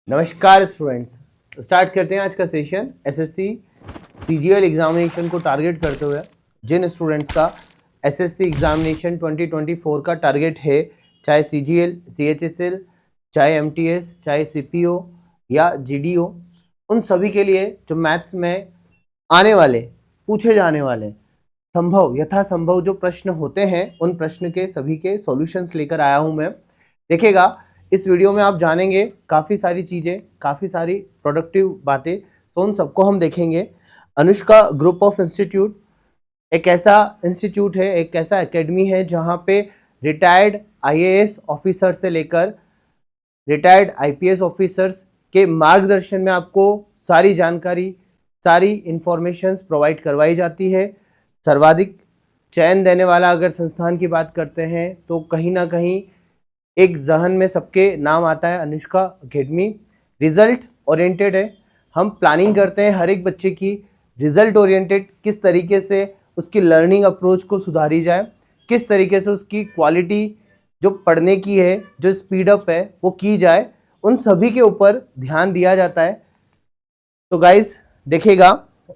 नमस्कार students, start करते हैं आज का सेशन। एसएससी सीजीएल एग्जामिनेशन को टारगेट करते हुए जिन स्टूडेंट्स का एसएससी एग्जामिनेशन 2024 का टारगेट है, चाहे सीजीएल, सीएचएसएल, चाहे एमटीएस, चाहे सीपीओ या जीडीओ, उन सभी के लिए जो मैथ्स में आने वाले पूछे जाने वाले यथासंभव जो प्रश्न होते हैं, उन प्रश्न के सभी के सॉल्यूशंस लेकर आया हूं मैं। देखिएगा, इस वीडियो में आप जानेंगे काफ़ी सारी चीज़ें, काफ़ी सारी प्रोडक्टिव बातें, सो उन सबको हम देखेंगे। अनुष्का ग्रुप ऑफ इंस्टीट्यूट एक ऐसा इंस्टीट्यूट है, एक ऐसा एकेडमी है जहाँ पे रिटायर्ड आईएएस ऑफिसर से लेकर रिटायर्ड आईपीएस ऑफिसर्स के मार्गदर्शन में आपको सारी जानकारी, सारी इंफॉर्मेशंस प्रोवाइड करवाई जाती है। सर्वाधिक चयन देने वाला अगर संस्थान की बात करते हैं तो कहीं ना कहीं एक जहन में सबके नाम आता है, अनुष्का एकेडमी। रिजल्ट ओरिएंटेड है, हम प्लानिंग करते हैं हर एक बच्चे की रिजल्ट ओरिएंटेड, किस तरीके से उसकी लर्निंग अप्रोच को सुधारी जाए, किस तरीके से उसकी क्वालिटी जो पढ़ने की है, जो स्पीड अप है वो की जाए, उन सभी के ऊपर ध्यान दिया जाता है। तो गाइस देखिएगा,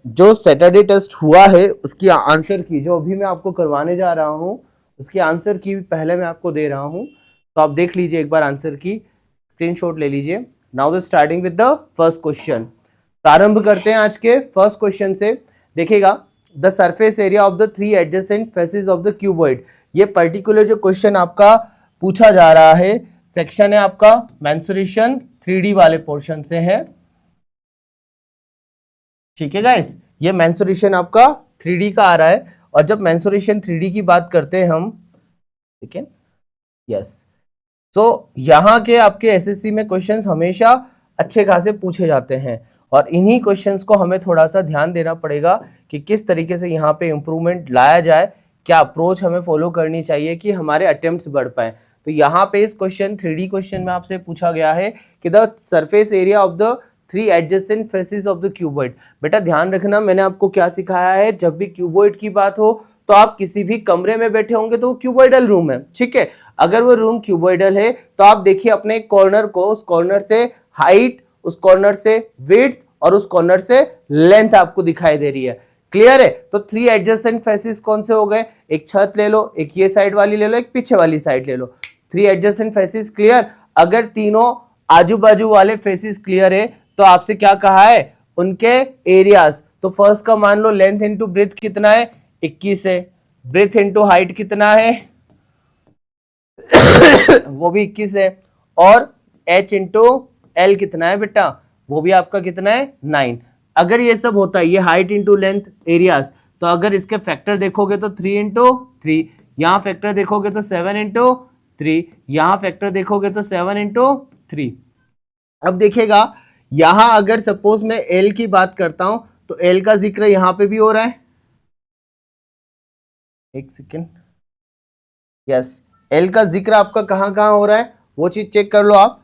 जो सैटरडे टेस्ट हुआ है उसकी आंसर की जो अभी मैं आपको करवाने जा रहा हूँ, उसकी आंसर की पहले मैं आपको दे रहा हूँ, तो आप देख लीजिए एक बार, आंसर की स्क्रीनशॉट ले लीजिए। Now the starting with the first question. प्रारंभ करते हैं आज के फर्स्ट क्वेश्चन से। देखिएगा, the surface area of the three adjacent faces of the cuboid. ये पर्टिकुलर जो क्वेश्चन आपका पूछा जा रहा है, सेक्शन है आपका मेंसुरेशन 3D वाले पोर्शन से है। ठीक है गाइस, ये मेंसुरेशन आपका 3D का आ रहा है, और जब मेंसुरेशन 3D की बात करते हैं हम, ठीक है, यस, तो यहाँ के आपके एसएससी में क्वेश्चंस हमेशा अच्छे खासे पूछे जाते हैं, और इन्हीं क्वेश्चंस को हमें थोड़ा सा ध्यान देना पड़ेगा कि किस तरीके से यहाँ पे इम्प्रूवमेंट लाया जाए, क्या अप्रोच हमें फॉलो करनी चाहिए कि हमारे अटेम्प्ट्स बढ़ पाए। तो यहाँ पे इस क्वेश्चन 3D क्वेश्चन में आपसे पूछा गया है कि the surface area of the three adjacent faces of the cuboid. बेटा ध्यान रखना, मैंने आपको क्या सिखाया है, जब भी क्यूबॉइड की बात हो तो आप किसी भी कमरे में बैठे होंगे तो वो क्यूबॉइडल रूम है, ठीक है। अगर वो रूम क्यूबॉइडल है तो आप देखिए अपने कॉर्नर को, उस कॉर्नर से हाइट, उस कॉर्नर से विड्थ और उस कॉर्नर से लेंथ आपको दिखाई दे रही है। क्लियर है? तो थ्री एडजेसेंट फेसेस कौन से हो गए? एक छत ले लो, एक ये साइड वाली ले लो, एक पीछे वाली साइड ले लो। Three adjacent faces clear. अगर तीनों आजू बाजू वाले फेसेस क्लियर है तो आपसे क्या कहा है, उनके एरियाज। तो फर्स्ट का मान लो लेंथ इंटू ब्रेथ कितना है, 21 है। ब्रेथ इंटू हाइट कितना है वो भी 21 है। और h इंटू एल कितना है बेटा, वो भी आपका कितना है, 9। अगर ये सब होता है, ये हाइट इंटू लेंथ एरियाज, तो अगर इसके फैक्टर देखोगे तो 3 इंटू 3, यहाँ फैक्टर देखोगे तो 7 इंटू 3, यहाँ फैक्टर देखोगे तो 7 इंटू 3। अब देखिएगा, यहां अगर सपोज मैं एल की बात करता हूं तो एल का जिक्र यहां पे भी हो रहा है, एक सेकेंड, यस, एल का जिक्र आपका कहां कहां हो रहा है वो चीज चेक कर लो आप।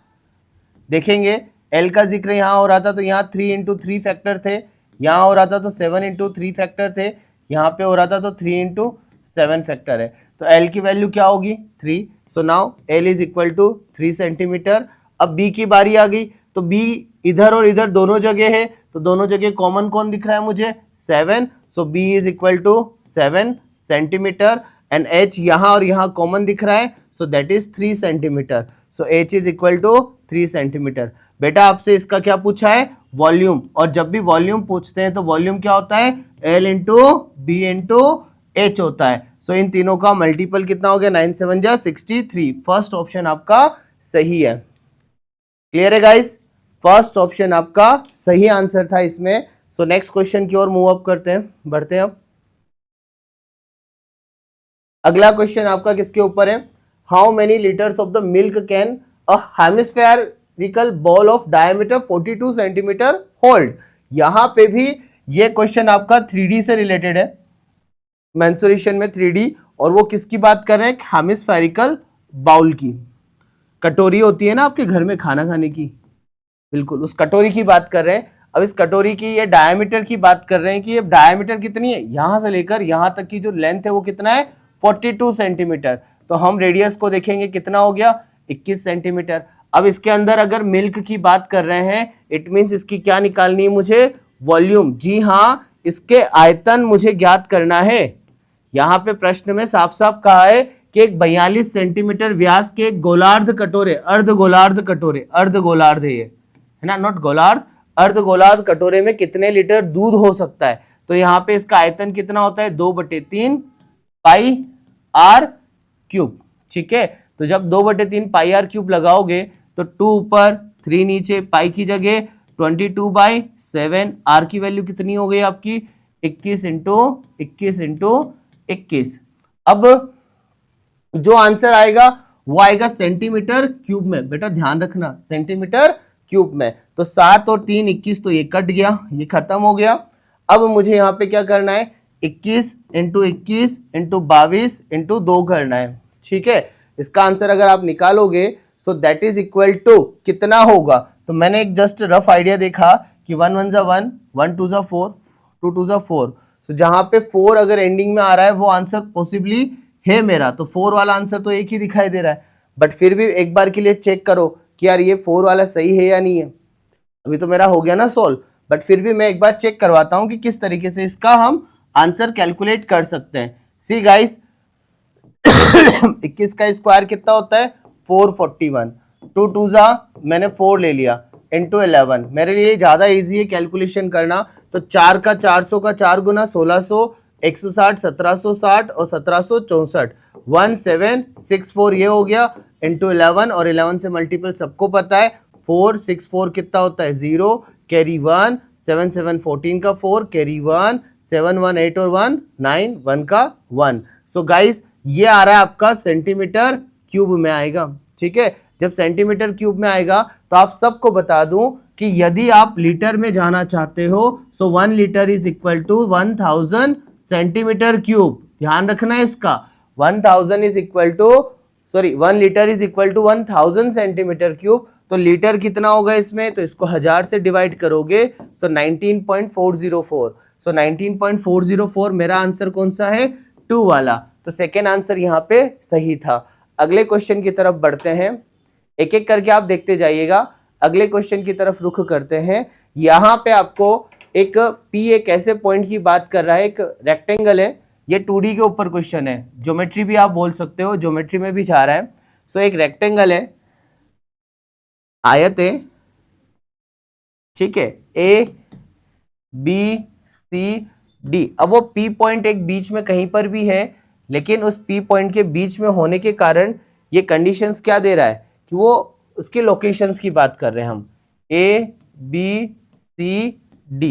देखेंगे एल का जिक्र यहां हो रहा था तो यहाँ 3 इंटू 3 फैक्टर थे, यहां हो रहा था तो 7 इंटू 3 फैक्टर थे, यहाँ पे हो रहा था तो 3 इंटू 7 फैक्टर है। तो एल की वैल्यू क्या होगी, 3। So now L is equal to 3 centimetre. अब बी की बारी आ गई, तो बी इधर और इधर दोनों जगह है, तो दोनों जगह कॉमन कौन दिख रहा है मुझे, 7। So B is equal to 7 centimetre, and H यहाँ और यहाँ कॉमन दिख रहा है, so that is 3 centimetre. So H is equal to 3 centimetre. बेटा आपसे इसका क्या पूछा है, वॉल्यूम, और जब भी वॉल्यूम पूछते हैं तो वॉल्यूम क्या होता है, L into B into H होता है। सो इन तीनों का मल्टीपल कितना हो गया, 9 7 जा 63। फर्स्ट ऑप्शन आपका सही है। क्लियर है गाइस, फर्स्ट ऑप्शन आपका सही आंसर था इसमें। सो नेक्स्ट क्वेश्चन की ओर मूव अप करते हैं, बढ़ते हैं। अब अगला क्वेश्चन आपका किसके ऊपर है, how many litres of the milk can a hemispherical ball of diameter 42 centimetre hold. यहां पे भी ये क्वेश्चन आपका 3D से रिलेटेड है, मेंसुरेशन में 3D, और वो किसकी बात कर रहे हैं, हेमिस्फेरिकल बाउल की। कटोरी होती है ना आपके घर में खाना खाने की, बिल्कुल उस कटोरी की बात कर रहे हैं। अब इस कटोरी की ये डायमीटर की बात कर रहे हैं कि ये डायमीटर कितनी है, यहां से लेकर यहां तक की जो लेंथ है वो कितना है, 42 सेंटीमीटर। तो हम रेडियस को देखेंगे कितना हो गया, 21 सेंटीमीटर। अब इसके अंदर अगर मिल्क की बात कर रहे हैं, इट मींस इसकी क्या निकालनी है मुझे, वॉल्यूम। जी हाँ, इसके आयतन मुझे ज्ञात करना है। यहां पे प्रश्न में साफ साफ कहा है कि एक 42 सेंटीमीटर व्यास के एक गोलार्ध कटोरे, अर्धगोलार्ध कटोरे, अर्धगोलार्ध है ये, है ना, नॉट गोलार्ध, अर्धगोलार्ध कटोरे में कितने लीटर दूध हो सकता है। तो यहाँ पे इसका आयतन कितना होता है, 2/3 पाई आर क्यूब। ठीक है, तो जब 2/3 पाई आर क्यूब लगाओगे तो 2 ऊपर 3 नीचे, पाई की जगह 22/7, आर की वैल्यू कितनी हो गई आपकी 21 इंटू 21। अब जो आंसर आएगा वो आएगा सेंटीमीटर क्यूब में। बेटा ध्यान रखना, सेंटीमीटर क्यूब में। तो 7 और 3 21, तो ये कट गया, ये खत्म हो गया। अब मुझे यहाँ पे क्या करना है, 21 इंटू 21 इंटू 22 इंटू 2 करना है। ठीक है, इसका आंसर अगर आप निकालोगे so that is equal to कितना होगा। तो मैंने एक जस्ट रफ आइडिया देखा कि 1 1 जा 1, 1 2 जा 4, 2 2 जा 4। सो जहां पे 4 अगर एंडिंग में आ रहा है वो आंसर पॉसिबली है मेरा, तो 4 वाला आंसर तो एक ही दिखाई दे रहा है। बट फिर भी एक बार के लिए चेक करो कि यार ये 4 वाला सही है या नहीं है। अभी तो मेरा हो गया ना सोल्व, बट फिर भी मैं एक बार चेक करवाता हूं कि किस तरीके से इसका हम आंसर कैलकुलेट कर सकते हैं। सी गाइस, 21 का स्क्वायर कितना होता है 441, 2 2 जा मैंने 4 ले लिया इंटू 11। मेरे लिए ज्यादा इजी है कैलकुलेशन करना, तो 4 का 400 का 4 गुना 1600, 160, 1760 और 1764, 1764 ये हो गया इंटू 11, और 11 से मल्टीपल सबको पता है 4 6 4 कितना होता है 0, कैरी 1, 7 7 14 का 4, कैरी 1, 7 1 8 और 1 9, 1 का 1। सो गाइस ये आ रहा है आपका सेंटीमीटर क्यूब में आएगा। ठीक है, जब सेंटीमीटर क्यूब में आएगा तो आप सबको बता दूं कि यदि आप लीटर में जाना चाहते हो so 1 litre is equal to 1000 centimetre cube. ध्यान रखना है इसका, 1000 is equal to, sorry 1 litre is equal to 1000 centimetre cube. तो लीटर कितना होगा इसमें, तो इसको 1000 से डिवाइड करोगे सो 19.404। सो 19.404 मेरा आंसर कौन सा है, 2 वाला। तो सेकेंड आंसर यहाँ पे सही था। अगले क्वेश्चन की तरफ बढ़ते हैं, एक एक करके आप देखते जाइएगा। अगले क्वेश्चन की तरफ रुख करते हैं। यहाँ पे आपको एक P एक ऐसे पॉइंट की बात कर रहा है, एक रेक्टेंगल है, ये 2D के ऊपर क्वेश्चन है, ज्योमेट्री भी आप बोल सकते हो, ज्योमेट्री में भी जा रहा है। सो एक रेक्टेंगल है, आयत है, ठीक है, A B C D। अब वो P पॉइंट एक बीच में कहीं पर भी है, लेकिन उस P पॉइंट के बीच में होने के कारण ये कंडीशंस क्या दे रहा है कि वो उसके लोकेशंस की बात कर रहे हैं हम, A B C D।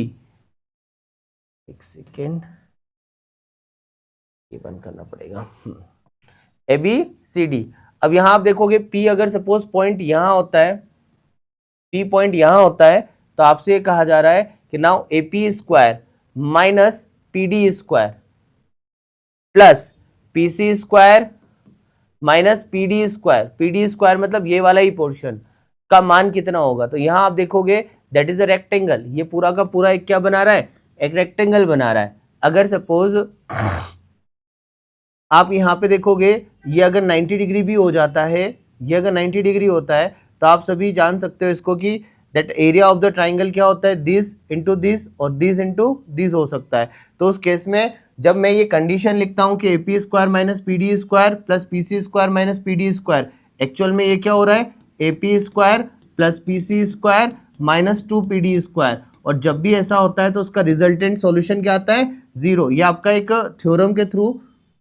एक सेकेंड, ये बंद करना पड़ेगा, A B C D। अब यहां आप देखोगे P अगर सपोज पॉइंट यहां होता है, P पॉइंट यहां होता है, तो आपसे ये कहा जा रहा है कि now AP square minus PD square plus PC square minus PD square, PD square मतलब ये वाला ही पोर्शन का मान कितना होगा। तो यहां आप देखोगे दैट इज अ रेक्टेंगल, ये पूरा का पूरा एक क्या बना रहा है, एक रेक्टेंगल बना रहा है। अगर सपोज आप यहाँ पे देखोगे ये अगर 90 डिग्री भी हो जाता है, ये अगर 90 डिग्री होता है, तो आप सभी जान सकते हो इसको कि that area of the triangle क्या होता है, दिस इंटू दिस और दिस इंटू दिस हो सकता है। तो उस केस में जब मैं ये कंडीशन लिखता हूँ कि AP square minus PD square plus PC square minus PD square, actual में ये क्या हो रहा है, AP square plus PC square minus 2PD square. और जब भी ऐसा होता है तो उसका रिजल्टेंट सॉल्यूशन क्या आता है, 0। ये आपका एक थ्योरम के थ्रू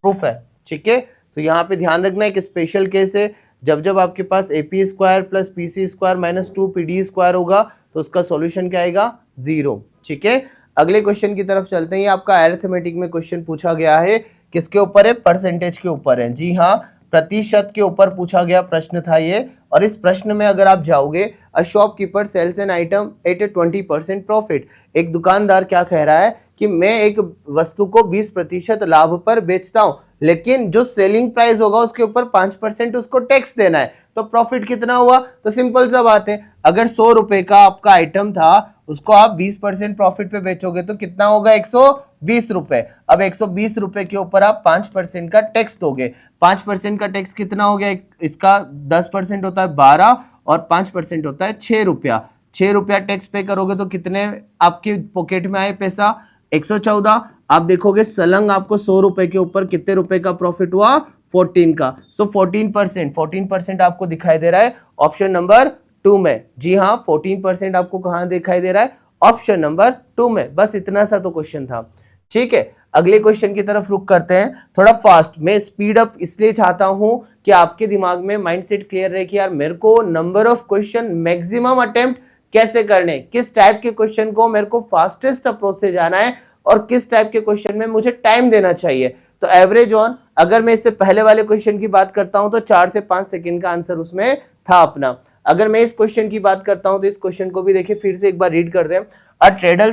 प्रूफ है। ठीक है, तो यहाँ पे ध्यान रखना एक स्पेशल केस है, जब जब आपके पास AP square plus PC square minus 2PD square होगा तो उसका सॉल्यूशन क्या आएगा, 0। ठीक है, अगले क्वेश्चन की तरफ चलते हैं। ये आपका अरिथमेटिक में क्वेश्चन पूछा गया है, किसके ऊपर है, परसेंटेज के ऊपर है। जी हाँ, प्रतिशत के ऊपर पूछा गया प्रश्न था ये। और इस प्रश्न में अगर आप जाओगे, a shopkeeper sells an item at a 20% profit. एक दुकानदार क्या कह रहा है कि मैं एक वस्तु को 20% लाभ पर बेचता हूं, लेकिन जो सेलिंग प्राइस होगा उसके ऊपर 5% उसको टैक्स देना है, तो प्रॉफिट कितना हुआ। तो सिंपल सा बात है, अगर 100 रुपए का आपका आइटम था, उसको आप 20% प्रॉफिट पे बेचोगे तो कितना होगा, 120 रुपए। अब 120 रुपए के ऊपर आप 5% का टैक्स दोगे। 5% का टैक्स कितना हो गया, इसका 10% होता है 12, और 5% होता है 6 रुपया। 6 रुपया टैक्स पे करोगे तो कितने आपके पॉकेट में आए पैसा? 114। आप देखोगे सलंग आपको 100 रुपए के ऊपर कितने रुपए का प्रॉफिट हुआ? 14 का। सो 14% आपको दिखाई दे रहा है ऑप्शन नंबर 2 में। जी हाँ, 14% आपको कहां दिखाई दे रहा है? ऑप्शन नंबर 2 में। बस इतना सा तो क्वेश्चन था। ठीक है, अगले क्वेश्चन की तरफ रुक करते हैं। थोड़ा फास्ट, मैं स्पीड अप इसलिए चाहता हूं कि आपके दिमाग में माइंडसेट क्लियर रहे कि यार मेरे को number of question maximum attempt कैसे करने, किस टाइप के क्वेश्चन को मेरे को फास्टेस्ट अप्रोच से जाना है और किस टाइप के क्वेश्चन में मुझे टाइम देना चाहिए। तो एवरेज ऑन, अगर मैं इससे पहले वाले क्वेश्चन की बात करता हूं तो 4 से 5 सेकंड का आंसर उसमें था अपना। अगर मैं इस क्वेश्चन की बात करता हूं तो इस क्वेश्चन को भी देखिए, फिर से एक बार रीड कर दें। A trader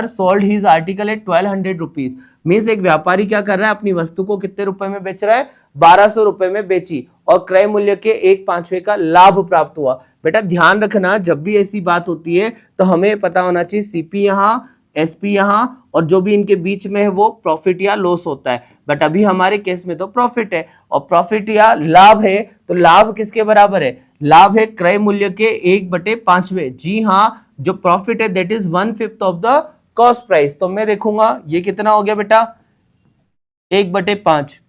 sold his article at 1200 rupees। Means एक व्यापारी क्या कर रहा है, अपनी वस्तु को कितने रुपए में बेच रहा है? 1200 रुपए में बेची और क्रय मूल्य के 1/5 का लाभ प्राप्त हुआ। बेटा ध्यान रखना, जब भी ऐसी बात होती है तो हमें पता होना चाहिए सीपी यहाँ, एसपी यहाँ, और जो भी इनके बीच में है वो प्रॉफिट या लॉस होता है। बट अभी हमारे केस में तो प्रॉफिट है, और प्रॉफिट या लाभ है तो लाभ किसके बराबर है? लाभ है क्रय मूल्य के 1/5। जी हाँ, जो प्रॉफिट है that is 1/5 of the cost price. तो मैं देखूंगा ये कितना हो गया बेटा? 1/5।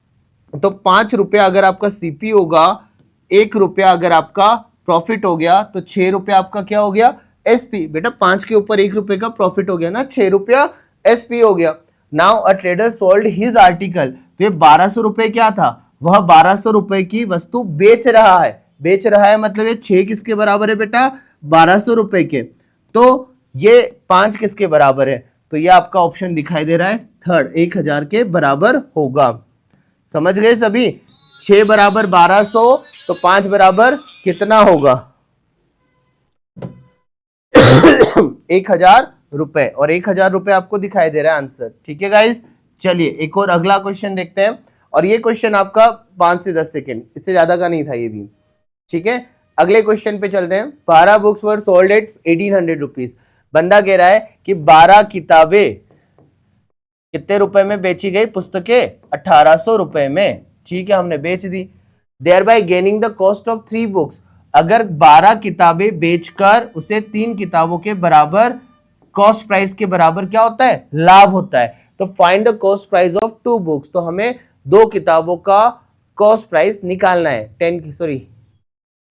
तो 5 रुपया अगर आपका सीपी होगा, 1 रुपया अगर आपका प्रॉफिट हो गया, तो 6 रुपया आपका क्या हो गया? एसपी। बेटा 5 के ऊपर 1 रुपए का प्रॉफिट हो गया ना, 6 रुपया एसपी हो गया। Now a trader sold his article. तो ये 1200 रुपए क्या था? वह 1200 रुपए की वस्तु बेच रहा है। बेच रहा है मतलब ये 6 किसके बराबर है बेटा? 1200 रुपए के। तो ये 5 किसके बराबर है? तो ये आपका ऑप्शन दिखाई दे रहा है थर्ड, 1000 के बराबर होगा। समझ गए सभी? 6 बराबर 1200, तो 5 बराबर कितना होगा? 1000 रुपए। और 1000 रुपए आपको दिखाई दे रहा है आंसर। ठीक है गाइस, चलिए एक और अगला क्वेश्चन देखते हैं। और ये क्वेश्चन आपका 5 से 10 सेकेंड, इससे ज्यादा का नहीं था ये भी। ठीक है, अगले क्वेश्चन पे चलते हैं। 12 books were sold at 1800 rupees. बंदा कह रहा है कि 12 किताबें कितने रुपए में बेची गई? पुस्तकें 1800 रुपए में। ठीक है, हमने बेच दी। Thereby gaining the cost of 3 books. अगर 12 किताबें बेचकर उसे 3 किताबों के बराबर कॉस्ट प्राइस के बराबर क्या होता है? लाभ होता है। तो find the cost price of 2 books. तो हमें 2 किताबों का कॉस्ट प्राइस निकालना है।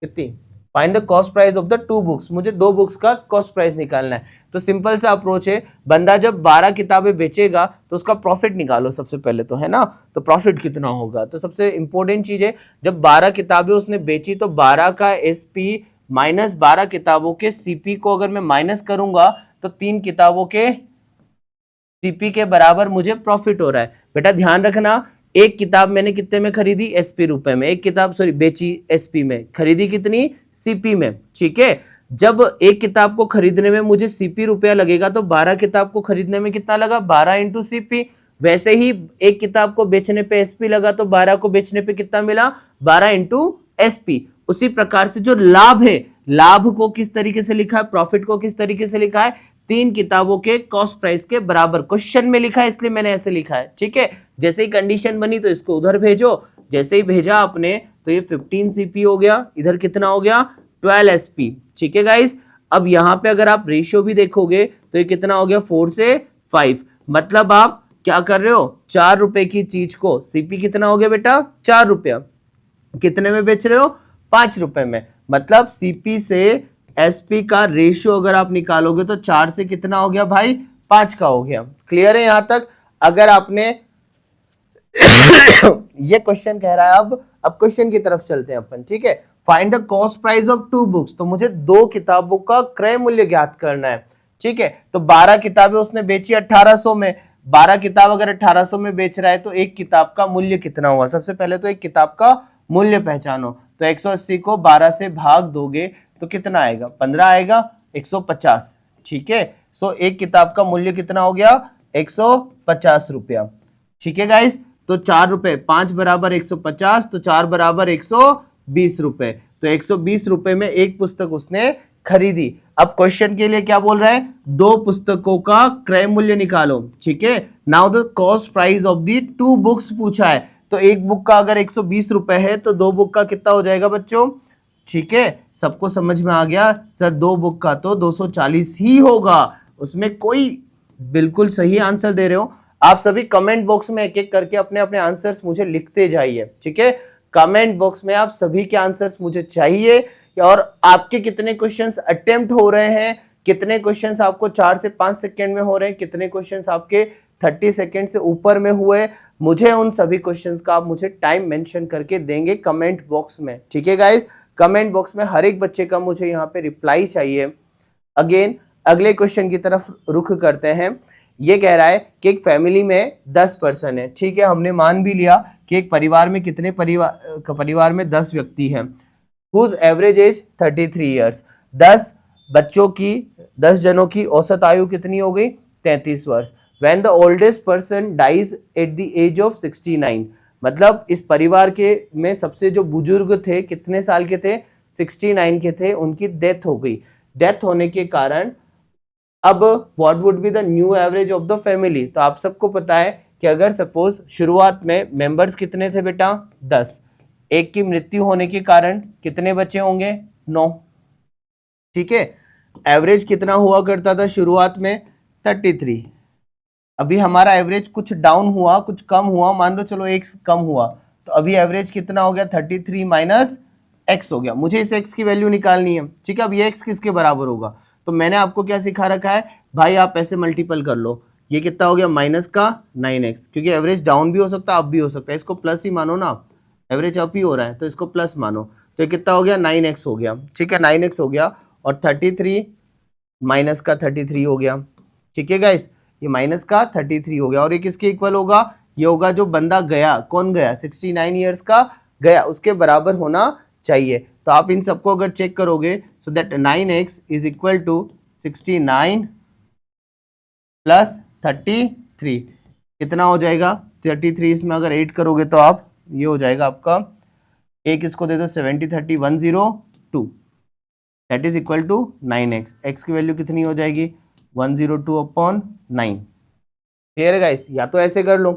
कितनी? Find the cost price of the 2 books. मुझे 2 बुक्स का कॉस्ट प्राइस निकालना है। तो सिंपल सा अप्रोच है, बंदा जब 12 किताबें बेचेगा तो उसका प्रॉफिट निकालो सबसे पहले, तो है ना। तो प्रॉफिट कितना होगा? तो सबसे इंपॉर्टेंट चीज है, जब 12 किताबें उसने बेची तो 12 का एसपी माइनस 12 किताबों के सीपी को अगर मैं माइनस करूंगा तो 3 किताबों के सीपी के बराबर मुझे प्रॉफिट हो रहा है। बेटा ध्यान रखना, एक किताब मैंने कितने में खरीदी? एसपी रुपए में। एक किताब बेची एसपी में, खरीदी कितनी? सीपी में। ठीक है, जब एक किताब को खरीदने में मुझे सीपी रुपया लगेगा तो 12 किताब को खरीदने में कितना लगा? 12 इंटू सीपी। वैसे ही एक किताब को बेचने पे एसपी लगा तो 12 को बेचने पे कितना मिला? 12 इंटू एसपी। उसी प्रकार से जो लाभ है, लाभ को किस तरीके से लिखा है? प्रॉफिट को किस तरीके से लिखा है? 3 किताबों के कॉस्ट प्राइस के बराबर। क्वेश्चन में लिखा है इसलिए मैंने ऐसे लिखा है। ठीक है, जैसे ही कंडीशन बनी तो इसको उधर भेजो। जैसे ही भेजा आपने तो ये 15 सीपी हो गया, इधर कितना हो गया? 12 एसपी। ठीक है गाइस, अब यहां पे अगर आप रेशियो भी देखोगे तो ये कितना हो गया? 4 से 5। मतलब आप क्या कर रहे हो? 4 रुपए की चीज को सीपी कितना हो गया बेटा? 4 रुपया। कितने में बेच रहे हो? 5 रुपए में। मतलब सीपी से एसपी का रेशियो अगर आप निकालोगे तो 4 से कितना हो गया भाई? 5 का हो गया। क्लियर है यहां तक? अगर आपने ये क्वेश्चन कह रहा है, अब क्वेश्चन की तरफ चलते हैं अपन। ठीक है, find the cost price of 2 books. तो मुझे 2 किताबों का क्रय मूल्य ज्ञात करना है। ठीक है, तो 12 किताबें उसने बेची 1800 में। 12 किताब अगर 1800 में बेच रहा है तो एक किताब का मूल्य कितना हुआ? सबसे पहले तो एक किताब का मूल्य पहचानो। तो 180 को 12 से भाग दोगे तो कितना आएगा? 15 आएगा, 150। ठीक है, सो एक किताब का मूल्य कितना हो गया? 150 रुपया। ठीक है गाइस, तो 4 रुपए, 5 बराबर 150, तो 4 बराबर 120 रुपए। तो 120 रुपए में एक पुस्तक उसने खरीदी। अब क्वेश्चन के लिए क्या बोल रहा है? 2 पुस्तकों का क्रय मूल्य निकालो। ठीक है, now the cost price of the 2 books पूछा है। तो एक बुक का अगर 120 रुपए है तो 2 बुक का कितना हो जाएगा बच्चों? ठीक है, सबको समझ में आ गया सर, 2 बुक का तो 240 ही होगा, उसमें कोई, बिल्कुल सही आंसर दे रहे हो आप सभी। कमेंट बॉक्स में एक एक करके अपने अपने आंसर्स मुझे लिखते जाइए, ठीक है। कमेंट बॉक्स में आप सभी के आंसर्स मुझे चाहिए, और आपके कितने क्वेश्चंस अटेम्प्ट हो रहे हैं, कितने क्वेश्चंस आपको 4 से 5 सेकंड में हो रहे हैं, कितने क्वेश्चंस आपके 30 सेकंड से ऊपर में हुए, मुझे उन सभी क्वेश्चंस का आप मुझे टाइम मेंशन करके देंगे कमेंट बॉक्स में, ठीक है गाइस। कमेंट बॉक्स में हर एक बच्चे का मुझे यहाँ पे रिप्लाई चाहिए। अगेन अगले क्वेश्चन की तरफ रुख करते हैं। ये कह रहा है कि एक फैमिली में 10 पर्सन है, ठीक है, हमने मान भी लिया कि एक परिवार में कितने परिवार में 10 व्यक्ति हैं, whose एवरेज एज 33 ईयर्स। 10 बच्चों की, 10 जनों की औसत आयु कितनी हो गई, 33 वर्ष। When the oldest person dies at the age of 69, मतलब इस परिवार के में सबसे जो बुजुर्ग थे कितने साल के थे, 69 के थे, उनकी डेथ हो गई। डेथ होने के कारण अब what would be the new average of the family. तो आप सबको पता है कि अगर सपोज शुरुआत में मेंबर्स कितने थे बेटा, 10, एक की मृत्यु होने के कारण कितने बचे होंगे, 9, ठीक है। एवरेज कितना हुआ करता था शुरुआत में, 33। अभी हमारा एवरेज कुछ डाउन हुआ, कुछ कम हुआ, मान लो चलो x कम हुआ, तो अभी एवरेज कितना हो गया, 33 माइनस x हो गया। मुझे इस x की वैल्यू निकालनी है, ठीक है। अब ये x किसके बराबर होगा, तो मैंने आपको क्या सिखा रखा है भाई, आप ऐसे मल्टीपल कर लो। ये कितना हो गया, माइनस का 9x, क्योंकि एवरेज डाउन भी हो सकता है, अप भी हो सकता है, इसको प्लस ही मानो ना आप, एवरेज अप ही हो रहा है तो इसको प्लस मानो। तो ये कितना हो गया, 9x हो गया, ठीक है, 9x हो गया, और 33 माइनस का 33 हो गया, ठीक है गाइस, ये माइनस का 33 हो गया। और ये किसके इक्वल होगा, ये होगा जो बंदा गया, कौन गया, 69 ईयर्स का गया, उसके बराबर होना चाहिए। तो आप इन सबको अगर चेक करोगे, so that 9x is equal to 69 plus 33, कितना हो जाएगा, 33, इसमें अगर 8 करोगे तो आप, ये हो जाएगा आपका, एक इसको दे दो 70 30 102, that is equal to 9x। x की वैल्यू कितनी हो जाएगी, 102/9। क्लियर है गाइस, या तो ऐसे कर लो,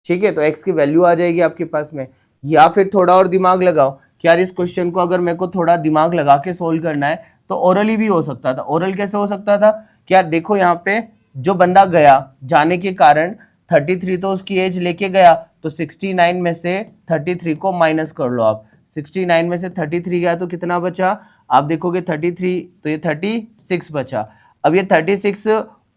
ठीक है, तो x की वैल्यू आ जाएगी आपके पास में, या फिर थोड़ा और दिमाग लगाओ कि यार इस क्वेश्चन को अगर मेरे को थोड़ा दिमाग लगा के सोल्व करना है तो ओरली भी हो सकता था। ओरल कैसे हो सकता था, कि यार देखो यहाँ पे जो बंदा गया, जाने के कारण 33 तो उसकी एज लेके गया, तो 69 में से 33 को माइनस कर लो आप, 69 में से 33 गया तो कितना बचा, आप देखोगे 33, तो ये 36 बचा। अब ये 36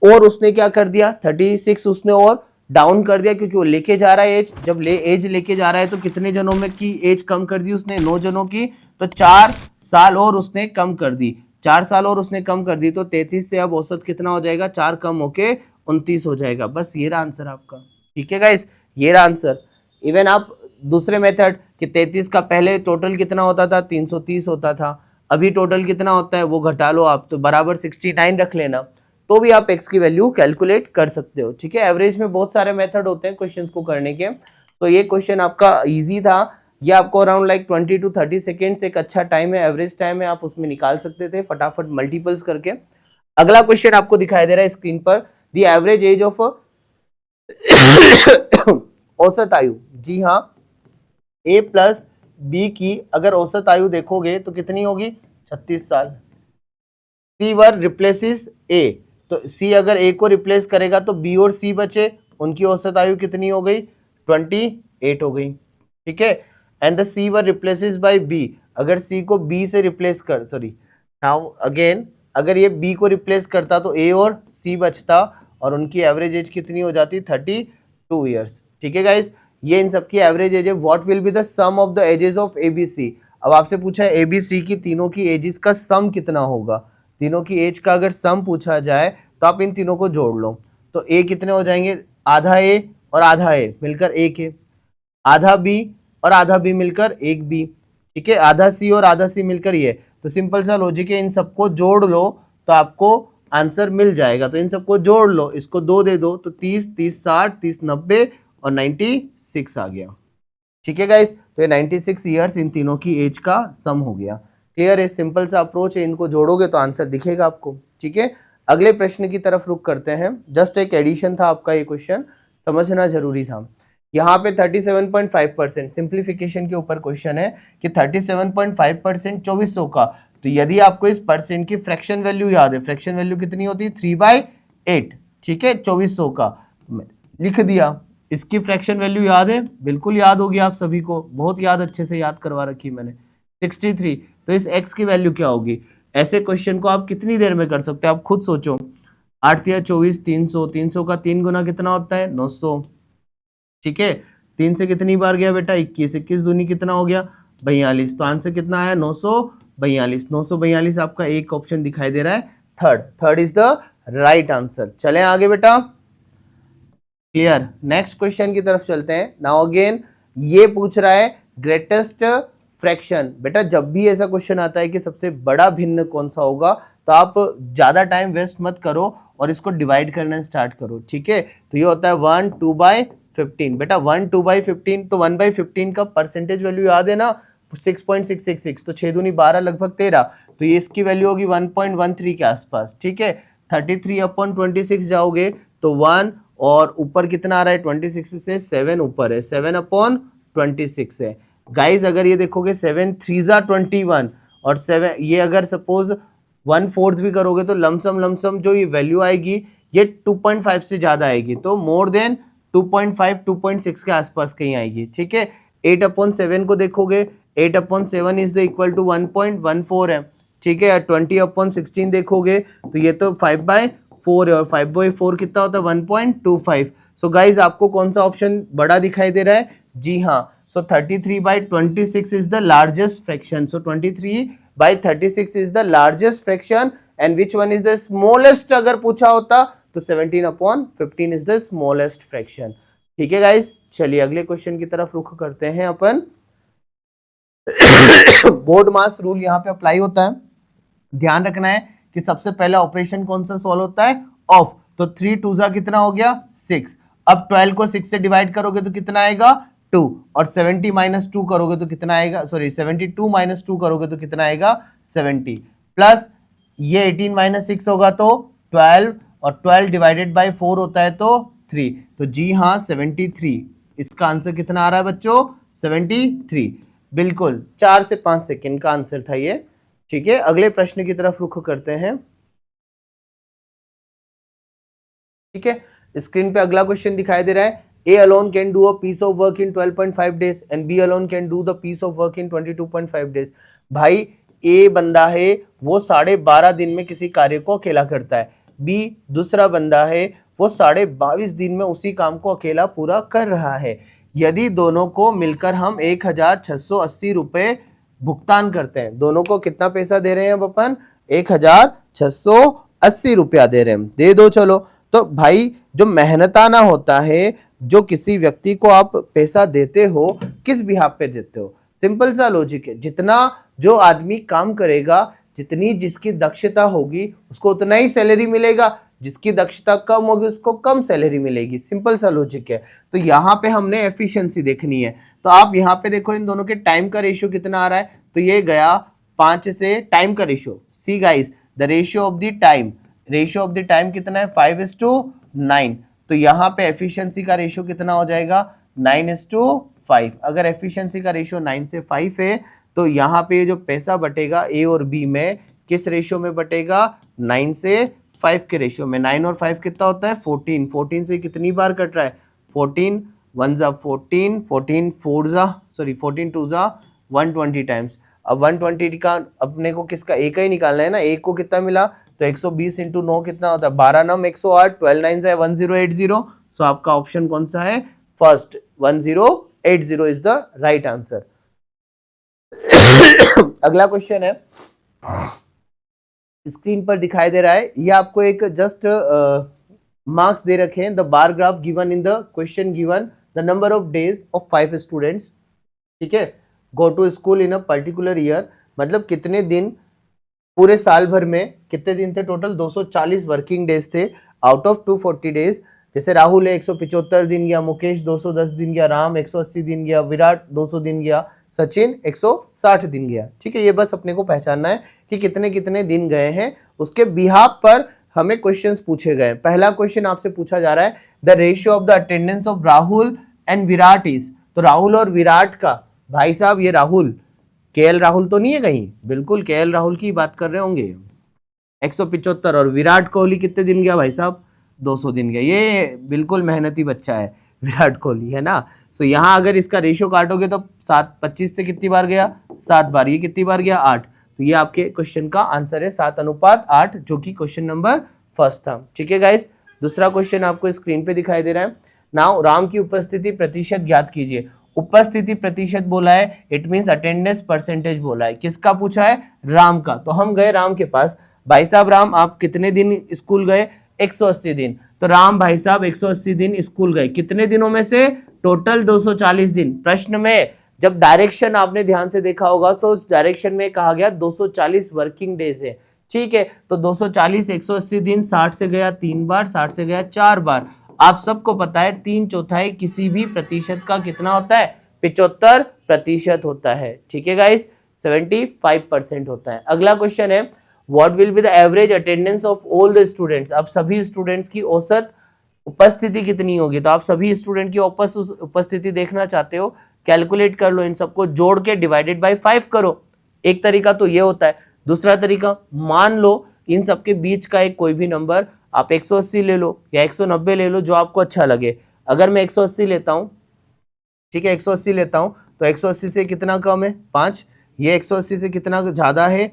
और उसने क्या कर दिया, 36 उसने और डाउन कर दिया, क्योंकि वो लेके जा रहा है एज, जब एज लेके जा रहा है तो कितने जनों में की एज कम कर दी उसने, 9 जनों की, तो 4 साल और उसने कम कर दी, 4 साल और उसने कम कर दी, तो 33 से अब औसत कितना हो जाएगा, 4 कम होके 29 हो जाएगा। बस ये रहा आंसर आपका, ठीक है गाइस, ये रहा आंसर। इवन आप दूसरे मेथड कि 33 का पहले टोटल कितना होता था, 330 होता था, अभी टोटल कितना होता है वो घटा लो आप, तो बराबर 69 रख लेना, तो भी आप x की वैल्यू कैलकुलेट कर सकते हो, ठीक है। एवरेज में बहुत सारे मेथड होते हैं क्वेश्चंस को करने के, तो ये क्वेश्चन आपका इजी था, ये आपको अराउंड लाइक 20 to 30 सेकेंड्स एक अच्छा टाइम है, एवरेज टाइम है, आप उसमें निकाल सकते थे फटाफट मल्टीपल्स करके। अगला क्वेश्चन आपको दिखाई दे रहा है स्क्रीन पर, द एवरेज एज ऑफ औसत आयु, जी हाँ, a प्लस बी की अगर औसत आयु देखोगे तो कितनी होगी, 36 साल। C वर रिप्लेसिस A, तो C अगर A को रिप्लेस करेगा तो B और C बचे, उनकी औसत आयु कितनी हो गई, 28 हो गई, ठीक है। And the C were replaces by B, अगर C को B से रिप्लेस कर, सॉरी नाउ अगेन, अगर ये B को रिप्लेस करता तो A और C बचता, और उनकी एवरेज एज कितनी हो जाती, 32 ईयर्स, ठीक है गाइस, ये इन सबकी एवरेज एज है। What will be the sum of the ages of ABC, अब आपसे पूछा है ABC की तीनों की एजेस का सम कितना होगा, तीनों की एज का अगर सम पूछा जाए तो आप इन तीनों को जोड़ लो, तो A कितने हो जाएंगे, आधा A और आधा A मिलकर 1A, आधा B और आधा B मिलकर 1B, ठीक है, आधा C और आधा C मिलकर ये, तो सिंपल सा लॉजिक है, इन सबको जोड़ लो तो आपको आंसर मिल जाएगा। तो इन सबको जोड़ लो, इसको 2 दे दो, तो 30 30 60 30 90 और 96 आ गया, ठीक है गाइस, तो ये 96 ईयर्स इन तीनों की एज का सम हो गया। क्लियर है, सिंपल सा अप्रोच है, इनको जोड़ोगे तो आंसर दिखेगा आपको, ठीक है। अगले प्रश्न की तरफ रुक करते हैं, जस्ट एक एडिशन था आपका, ये क्वेश्चन समझना जरूरी था। यहाँ पे 37.5%, सिंप्लीफिकेशन के ऊपर क्वेश्चन है कि 37.5% 2400 का, तो यदि आपको इस परसेंट की फ्रैक्शन वैल्यू याद है, फ्रैक्शन वैल्यू कितनी होती है 3/8, ठीक है 2400 का लिख दिया। इसकी फ्रैक्शन वैल्यू याद है, बिल्कुल याद होगी आप सभी को, बहुत याद, अच्छे से याद करवा रखी मैंने, 63। तो इस x की वैल्यू क्या होगी? ऐसे क्वेश्चन को आप कितनी देर में कर सकते हैं, आप खुद सोचो। 8 या 24, 300, 300 का 3 गुना कितना होता है 900, ठीक है। 3 से कितनी बार गया बेटा 21, 21 दूनी कितना हो गया 42, तो आंसर कितना आया 942। 942 आपका एक ऑप्शन दिखाई दे रहा है, third is the right answer. चलें आगे बेटा, क्लियर। नेक्स्ट क्वेश्चन की तरफ चलते हैं। नाउ अगेन ये पूछ रहा है ग्रेटेस्ट फ्रैक्शन। बेटा जब भी ऐसा क्वेश्चन आता है कि सबसे बड़ा भिन्न कौन सा होगा, तो आप ज्यादा टाइम वेस्ट मत करो और इसको डिवाइड करना स्टार्ट करो, ठीक है। तो ये होता है 1 2/15। बेटा 1 2/15, तो 1/15 का परसेंटेज वैल्यू याद है ना 6.666, तो 6 दूनी 12 लगभग 13, तो ये इसकी वैल्यू होगी 1.13 के आसपास, ठीक है। 33/26 जाओगे तो 1, और ऊपर कितना आ रहा है 26 से 7 ऊपर है, 7/26 है। गाइज अगर ये देखोगे 7 3 21 और 7, ये अगर सपोज 1/4 भी करोगे तो लमसम जो ये वैल्यू आएगी ये 2.5 से ज्यादा आएगी, तो मोर देन 2.5 2.6 के आसपास कहीं आएगी, ठीक है। 8/7 को देखोगे, 8/7 इज द इक्वल टू 1.14 है, ठीक है। 20/16 देखोगे तो ये तो 5/4 है, और 5/4 कितना होता है 1.25। सो गाइज आपको कौन सा ऑप्शन बड़ा दिखाई दे रहा है? जी हाँ, सो 33/26 is the largest fraction. So 23/36 is the largest fraction, and which one is the smallest अगर पूछा होता तो 17/15 इज द स्मॉलेस्ट फ्रैक्शन, ठीक है गाइज। चलिए अगले क्वेश्चन की तरफ रुख करते हैं अपन। बोर्ड मास रूल यहाँ पे अप्लाई होता है, ध्यान रखना है कि सबसे पहला ऑपरेशन कौन सा सॉल्व होता है? ऑफ। तो 3 2 कितना हो गया 6। अब 12 को 6 से डिवाइड करोगे तो कितना आएगा 2, और 70 - 2 करोगे तो कितना आएगा, सॉरी 72 - 2 करोगे तो कितना आएगा 70, प्लस ये 18 - 6 होगा तो 12, और 12 डिवाइडेड बाय 4 होता है तो 3, तो जी हाँ 73। इसका आंसर कितना आ रहा है बच्चों 73, बिल्कुल 4 से 5 सेकंड का आंसर था ये, ठीक है। अगले प्रश्न की तरफ रुख करते हैं, ठीक है। स्क्रीन पे अगला क्वेश्चन दिखाई दे रहा है, A alone can do a piece of work in 12.5 days and B alone can do the piece of work in 22.5 days। भाई A बंदा है वो 12.5 दिन में किसी कार्य को अकेला करता है, B दूसरा बंदा है वो 22.5 दिन में उसी काम को अकेला पूरा कर रहा है। यदि दोनों को मिलकर हम 1680 रुपए भुगतान करते हैं, दोनों को कितना पैसा दे रहे हैं अब अपन 1680 रुपया दे रहे हैं, दे दो चलो। तो भाई जो मेहनताना होता है, जो किसी व्यक्ति को आप पैसा देते हो किस बिहाफ पे देते हो? सिंपल सा लॉजिक है, जितना जो आदमी काम करेगा, जितनी जिसकी दक्षता होगी उसको उतना ही सैलरी मिलेगा, जिसकी दक्षता कम होगी उसको कम सैलरी मिलेगी, सिंपल सा लॉजिक है। तो यहाँ पे हमने एफिशिएंसी देखनी है, तो आप यहाँ पे देखो इन दोनों के टाइम का रेशियो कितना आ रहा है, तो ये गया 5 से, टाइम का ratio, see guys the ratio of the time, ratio of the time कितना है 5:9, तो यहाँ पे एफिशिएंसी का रेशियो कितना हो जाएगा 9:5। अगर एफिशिएंसी का रेशियो 9 से 5 है तो यहाँ पे जो पैसा बटेगा ए और बी में किस रेशियो में बटेगा 9 से 5 के रेशियो में। 9 और 5 कितना होता है 14, 14 से कितनी बार कट रहा है 14 1 जा 14, 14 4 जा, सॉरी 14 2 जा 120 टाइम्स। अब 120 का अपने को किसका एक ही निकालना है ना, एक को कितना मिला तो 120 × 9 कितना होता है 12 9 108, 12 9 है 1080। सो आपका ऑप्शन कौन सा है first 1080 is the right answer. अगला क्वेश्चन है, स्क्रीन पर दिखाई दे रहा है, ये आपको एक जस्ट मार्क्स दे रखे हैं, the bar graph given in the question given the number of days of 5 students, ठीक है, go to school in a particular year, मतलब कितने दिन पूरे साल भर में कितने दिन थे, टोटल 240 वर्किंग डेज थे आउट ऑफ 240 डेज। जैसे राहुल है 175 दिन गया, मुकेश 210 दिन गया, राम 180 दिन गया, विराट 200 दिन गया, सचिन 160 दिन गया, ठीक है। ये बस अपने को पहचानना है कि कितने कितने दिन गए हैं, उसके बिहाफ पर हमें क्वेश्चंस पूछे गए। पहला क्वेश्चन आपसे पूछा जा रहा है the ratio of the attendance of Rahul and Virat is, तो राहुल और विराट का, भाई साहब ये राहुल, केएल राहुल तो नहीं है कहीं, बिल्कुल केएल राहुल की बात कर रहे होंगे, 175, और विराट कोहली कितने दिन गया भाई साहब, 200 दिन गया, ये बिल्कुल मेहनती बच्चा है विराट कोहली, है ना। सो यहाँ अगर इसका रेशियो काटोगे तो 7/25 से कितनी बार गया, 7 बार, ये कितनी बार गया, 8, तो ये आपके क्वेश्चन का आंसर है 7:8, जो कि क्वेश्चन नंबर फर्स्ट था। ठीक है गाइस, दूसरा क्वेश्चन आपको स्क्रीन पे दिखाई दे रहा है। नाउ राम की उपस्थिति प्रतिशत ज्ञात कीजिए। उपस्थिति प्रतिशत बोला है, इट मींस अटेंडेंस परसेंटेज बोला है, किसका पूछा है, राम का। तो हम गए राम के पास, भाई साहब राम आप कितने दिन स्कूल गए, 180 दिन, तो राम भाई साहब 180 दिन स्कूल गए, कितने दिनों में से, टोटल 240 दिन। प्रश्न में जब डायरेक्शन आपने ध्यान से देखा होगा तो उस डायरेक्शन में कहा गया 240 वर्किंग डेज है, ठीक है। तो 240 180 दिन, 60 से गया 3 बार, 60 से गया 4 बार। आप सबको पता है 3/4 किसी भी प्रतिशत का कितना होता है, 75% होता है, ठीक है गाइस, 75% होता है। अगला क्वेश्चन है, what will be the average attendance of all the students. अब सभी स्टूडेंट्स की औसत उपस्थिति कितनी होगी, तो आप सभी स्टूडेंट की उपस्थिति देखना चाहते हो, कैलकुलेट कर लो, इन सबको जोड़ के डिवाइडेड बाय 5 करो। एक तरीका तो ये होता है। दूसरा तरीका, मान लो इन सबके बीच का एक कोई भी नंबर, आप 180 ले लो या 190 ले लो, जो आपको अच्छा लगे। अगर मैं 180 लेता हूं, ठीक है, 180 लेता हूं, तो 180 से कितना कम है, 5, ये 180 से कितना ज्यादा है,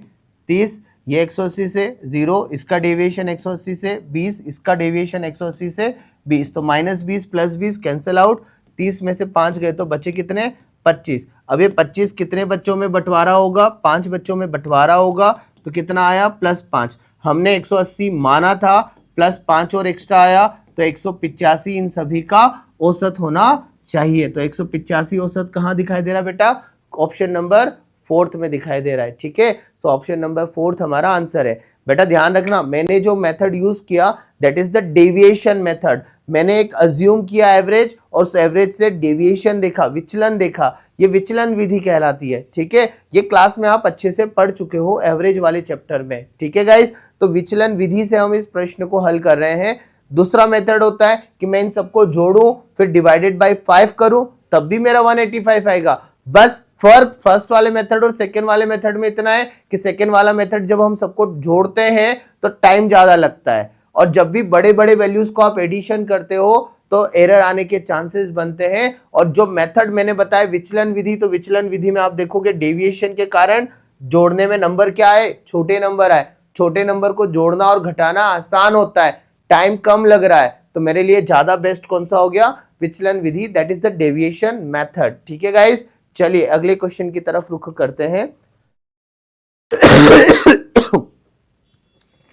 30, ये 180 से 0, इसका डेविएशन 180 से 20, इसका डेविएशन 180 से 20, तो -20 + 20 कैंसिल आउट, 30 में से 5 गए तो बचे कितने, 25। अब ये 25 कितने बच्चों में बंटवारा होगा, 5 बच्चों में बंटवारा होगा, तो कितना आया, +5। हमने 180 माना था, +5 और एक्स्ट्रा आया, तो 185 इन सभी का औसत होना चाहिए। तो 185 औसत कहाँ दिखाई दे रहा है बेटा, ऑप्शन नंबर 4 में दिखाई दे रहा है, ठीक है। सो ऑप्शन नंबर 4 हमारा आंसर है। बेटा ध्यान रखना, मैंने जो मेथड यूज किया that is the deviation method. मैंने एक अज्यूम किया एवरेज, और उस एवरेज से डेविएशन देखा, विचलन देखा, ये विचलन विधि कहलाती है, ठीक है। ये क्लास में आप अच्छे से पढ़ चुके हो एवरेज वाले चैप्टर में, ठीक है गाइस। तो विचलन विधि से हम इस प्रश्न को हल कर रहे हैं। दूसरा मेथड होता है कि मैं इन सबको जोड़ूं, फिर डिवाइडेड बाय 5 करूं, तब भी मेरा 185 आएगा। बस फर्क फर्स्ट वाले मेथड और सेकेंड वाले मेथड में इतना है कि सेकेंड वाला मेथड जब हम सबको जोड़ते हैं तो टाइम ज्यादा लगता है, और जब भी बड़े बड़े वैल्यूज को आप एडिशन करते हो तो एरर आने के चांसेस बनते हैं। और जो मेथड मैंने बताया विचलन विधि, तो विचलन विधि में आप देखोगे डेविएशन के कारण जोड़ने में नंबर क्या आए, छोटे नंबर आए। छोटे नंबर को जोड़ना और घटाना आसान होता है, टाइम कम लग रहा है, तो मेरे लिए ज्यादा बेस्ट कौन सा हो गया, विचलन विधि, that is the deviation method, ठीक है गाइस। चलिए अगले क्वेश्चन की तरफ रुख करते हैं।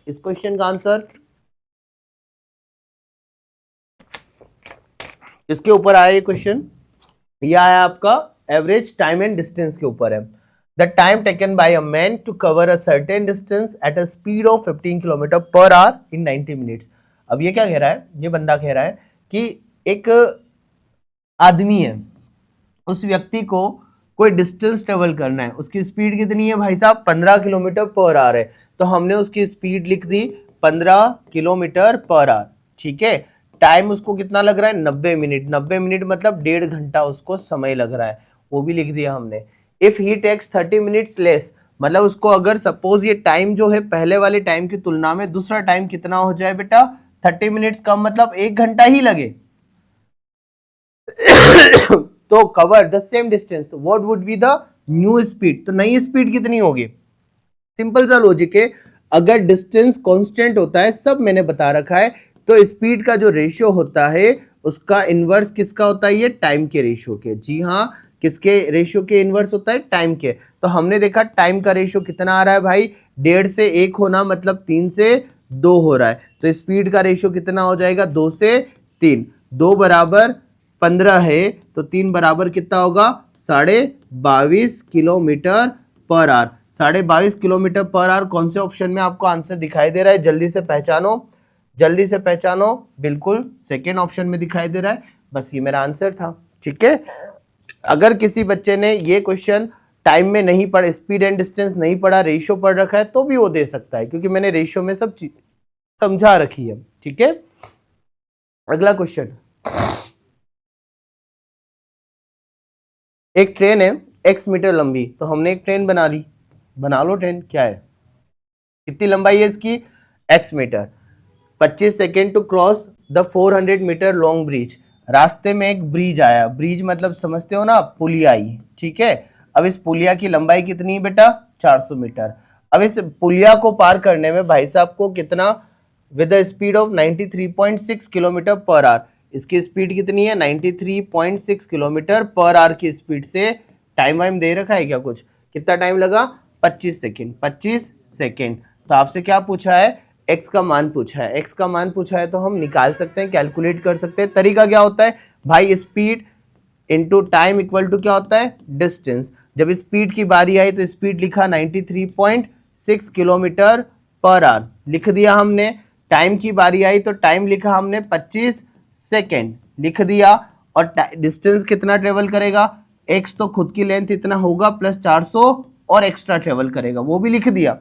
इस क्वेश्चन का आंसर इसके ऊपर आया, ये क्वेश्चन ये आया आपका एवरेज टाइम एंड डिस्टेंस के ऊपर है। The time taken by a man to cover a certain distance at a speed of 15 kilometre per hour in 90 minutes. अब ये क्या कह रहा है, ये बंदा कह रहा है कि एक आदमी है, उस व्यक्ति को कोई डिस्टेंस ट्रेवल करना है, उसकी स्पीड कितनी है भाई साहब, 15 किलोमीटर पर आवर है। तो हमने उसकी स्पीड लिख दी 15 किलोमीटर पर आवर, ठीक है। टाइम उसको कितना लग रहा है, 90 मिनट। 90 मिनट मतलब 1.5 घंटा उसको समय लग रहा है, वो भी लिख दिया हमने। If he takes 30 minutes less, मतलब उसको अगर सपोज ये टाइम जो है पहले वाले टाइम की तुलना में दूसरा टाइम कितना हो जाए बेटा, 30 मिनट्स कम, मतलब 1 घंटा ही लगे तो कवर द सेम डिस्टेंस, तो what would be the new speed, तो नई स्पीड कितनी होगी। सिंपल सा लॉजिक है, अगर डिस्टेंस कांस्टेंट होता है, सब मैंने बता रखा है, तो स्पीड का जो रेशियो होता है उसका इनवर्स किसका होता है, ये टाइम के रेशियो के। जी हाँ, किसके रेशियो के इनवर्स होता है, टाइम के। तो हमने देखा टाइम का रेशियो कितना आ रहा है भाई, 1.5 से 1 होना मतलब 3 से 2 हो रहा है, तो स्पीड का रेशियो कितना हो जाएगा, 2 से 3। 2 बराबर 15 है, तो 3 बराबर कितना होगा, 22.5 kilometre per our. 22.5 kilometre per our कौन से ऑप्शन में आपको आंसर दिखाई दे रहा है, जल्दी से पहचानो, जल्दी से पहचानो, बिल्कुल सेकेंड ऑप्शन में दिखाई दे रहा है। बस ये मेरा आंसर था, ठीक है। अगर किसी बच्चे ने ये क्वेश्चन टाइम में नहीं पढ़ा, स्पीड एंड डिस्टेंस नहीं पढ़ा, रेशियो पढ़ रखा है, तो भी वो दे सकता है, क्योंकि मैंने रेशियो में सब चीज समझा रखी है, ठीक है। अगला क्वेश्चन, एक ट्रेन है x मीटर लंबी, तो हमने एक ट्रेन बना ली, बना लो ट्रेन, क्या है, कितनी लंबाई है इसकी, x metre, 25 second to cross the 400 metre long bridge. रास्ते में एक ब्रिज आया, ब्रिज मतलब समझते हो ना, पुलिया आई, ठीक है। अब इस पुलिया की लंबाई कितनी है बेटा, 400 मीटर। अब इस पुलिया को पार करने में भाई साहब को कितना, with the speed of 93.6 kilometre per our, इसकी स्पीड कितनी है, 93.6 किलोमीटर पर आवर की स्पीड से, टाइम वाइम दे रखा है क्या कुछ, कितना टाइम लगा, 25 सेकेंड, 25 सेकेंड। तो आपसे क्या पूछा है, x का मान पूछा है, x का मान पूछा है तो हम निकाल सकते हैं, कैलकुलेट कर सकते हैं। तरीका क्या होता है भाई, speed into time equal to क्या होता है, डिस्टेंस। जब स्पीड की बारी आई तो स्पीड लिखा 93.6 किलोमीटर पर आवर, लिख दिया हमने। टाइम की बारी आई तो टाइम लिखा हमने 25 सेकेंड, लिख दिया। और डिस्टेंस कितना ट्रेवल करेगा, x तो खुद की लेंथ इतना होगा प्लस 400 और एक्स्ट्रा ट्रेवल करेगा, वो भी लिख दिया।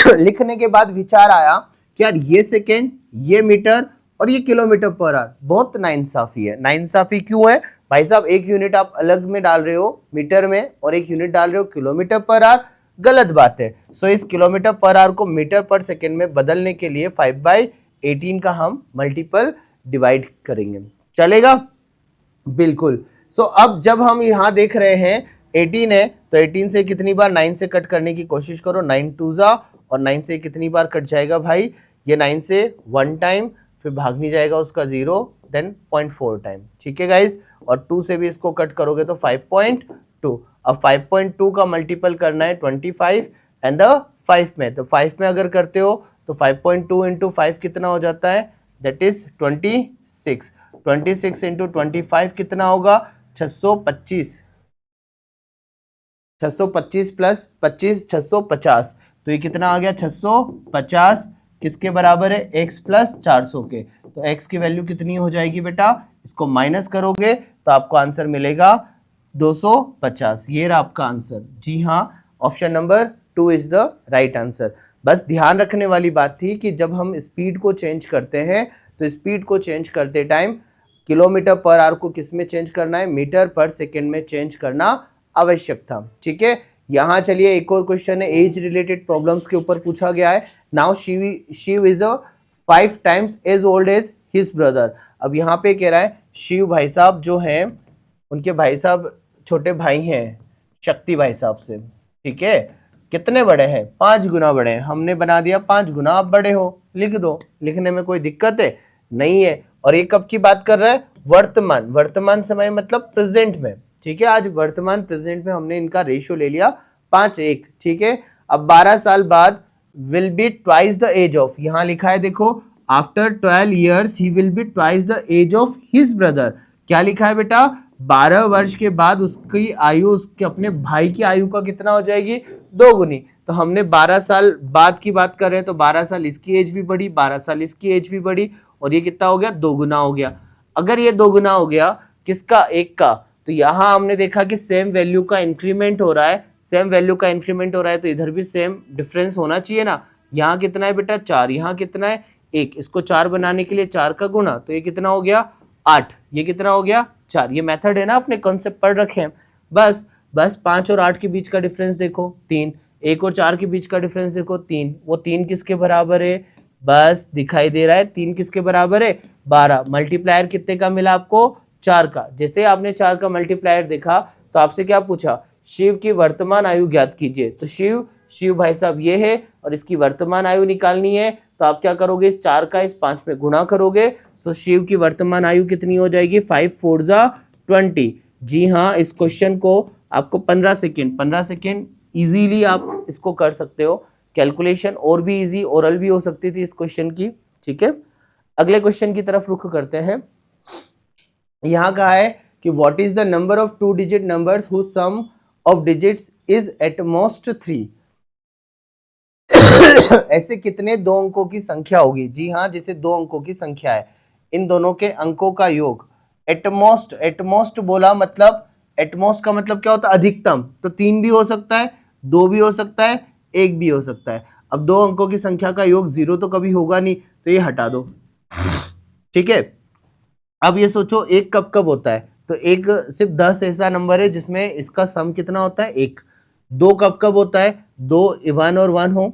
लिखने के बाद विचार आया कि यार ये सेकेंड, ये मीटर और ये किलोमीटर पर आवर, बहुत नाइंसाफी है। नाइंसाफी क्यों है भाई साहब, एक यूनिट आप अलग में डाल रहे हो मीटर में और एक यूनिट डाल रहे हो किलोमीटर पर आवर, गलत बात है। सो इस किलोमीटर पर आवर को मीटर पर सेकेंड में बदलने के लिए 5/18 का हम मल्टीपल डिवाइड करेंगे, चलेगा, बिल्कुल। सो अब जब हम यहाँ देख रहे हैं 18 है, तो 18 से कितनी बार 9 से कट करने की कोशिश करो, 9 2 जा, और 9 से कितनी बार कट जाएगा भाई, ये 9 से 1 टाइम, फिर भाग नहीं जाएगा उसका 0, देन 0.4 टाइम, ठीक है गाइस। और 2 से भी इसको कट करोगे तो 5.2। अब 5.2 का मल्टीपल करना है 25 एंड द 5 में, तो 5 में अगर करते हो तो 5.2 इंटू 5 कितना हो जाता है, दैट इज 26। 26 इंटू 25 कितना होगा, 625। 625 प्लस 25, 650, तो ये कितना आ गया, 650 किसके बराबर है, x प्लस 400 के। तो x की वैल्यू कितनी हो जाएगी बेटा, इसको माइनस करोगे तो आपको आंसर मिलेगा 250। ये रहा आपका आंसर, जी हाँ, option number 2 is the right answer. बस ध्यान रखने वाली बात थी कि जब हम स्पीड को चेंज करते हैं तो स्पीड को चेंज करते टाइम किलोमीटर पर आवर को किस में चेंज करना है, मीटर पर सेकेंड में चेंज करना आवश्यक था, ठीक है। यहाँ चलिए एक और क्वेश्चन है, एज रिलेटेड प्रॉब्लम्स के ऊपर पूछा गया है। Now Shiv is a 5 times as old as his brother. अब यहाँ पे कह रहा है शिव भाई साहब जो हैं, उनके भाई साहब छोटे भाई हैं शक्ति भाई साहब से, ठीक है, कितने बड़े हैं, 5 गुना बड़े हैं। हमने बना दिया 5 गुना आप बड़े हो, लिख दो, लिखने में कोई दिक्कत है नहीं है। और ये कब की बात कर रहा है, वर्तमान, वर्तमान समय मतलब प्रेजेंट में, ठीक है। आज वर्तमान प्रेजेंट में हमने इनका रेशियो ले लिया 5:1, ठीक है। अब 12 साल बाद will be twice the age of, यहां लिखा है देखो, after 12 years he will be twice the age of his brother. क्या लिखा है बेटा, 12 वर्ष के बाद उसकी आयु उसके अपने भाई की आयु का कितना हो जाएगी, 2 गुनी। तो हमने 12 साल बाद की बात कर रहे हैं तो 12 साल इसकी एज भी बढ़ी, 12 साल इसकी एज भी बढ़ी, और ये कितना हो गया, 2 गुना हो गया। अगर ये 2 गुना हो गया किसका, एक का, तो यहां हमने देखा कि सेम वैल्यू का इंक्रीमेंट हो रहा है, सेम वैल्यू का इंक्रीमेंट हो रहा है तो इधर भी सेम डिफरेंस होना चाहिए ना। यहाँ कितना है बेटा, 4, यहाँ कितना है 1, इसको 4 बनाने के लिए 4 का गुना, तो ये कितना हो गया 8, ये कितना हो गया 4। ये मेथड है ना, अपने कॉन्सेप्ट पढ़ रखे हैं। बस 5 और 8 के बीच का डिफरेंस देखो 3, 1 और 4 के बीच का डिफरेंस देखो 3, वो 3 किसके बराबर है, बस दिखाई दे रहा है 3 किसके बराबर है, 12। मल्टीप्लायर कितने का मिला आपको, 4 का। जैसे आपने 4 का मल्टीप्लायर देखा तो आपसे क्या पूछा, शिव की वर्तमान आयु ज्ञात कीजिए। तो शिव भाई साहब ये है और इसकी वर्तमान आयु निकालनी है, तो आप क्या करोगे, इस 4 का इस 5 में गुणा करोगे। सो शिव की वर्तमान आयु कितनी हो जाएगी, 5 4 जा 20। जी हाँ, इस क्वेश्चन को आपको 15 सेकेंड इजीली आप इसको कर सकते हो। कैलकुलेशन और भी इजी, ओरल भी हो सकती थी इस क्वेश्चन की, ठीक है। अगले क्वेश्चन की तरफ रुख करते हैं। यहाँ कहा है कि what is the number of 2 digit numbers whose sum of digits is at most 3। ऐसे कितने 2 अंकों की संख्या होगी, जी हाँ, जैसे 2 अंकों की संख्या है, इन दोनों के अंकों का योग एटमोस्ट, एटमोस्ट बोला मतलब, एटमोस्ट का मतलब क्या होता है, अधिकतम। तो 3 भी हो सकता है, 2 भी हो सकता है, 1 भी हो सकता है। अब 2 अंकों की संख्या का योग 0 तो कभी होगा नहीं, तो ये हटा दो, ठीक है। अब ये सोचो 1 कब कब होता है, तो एक सिर्फ 10 ऐसा नंबर है जिसमें इसका सम कितना होता है, एक। दो कब कब होता है, दो 1 और 1 हो,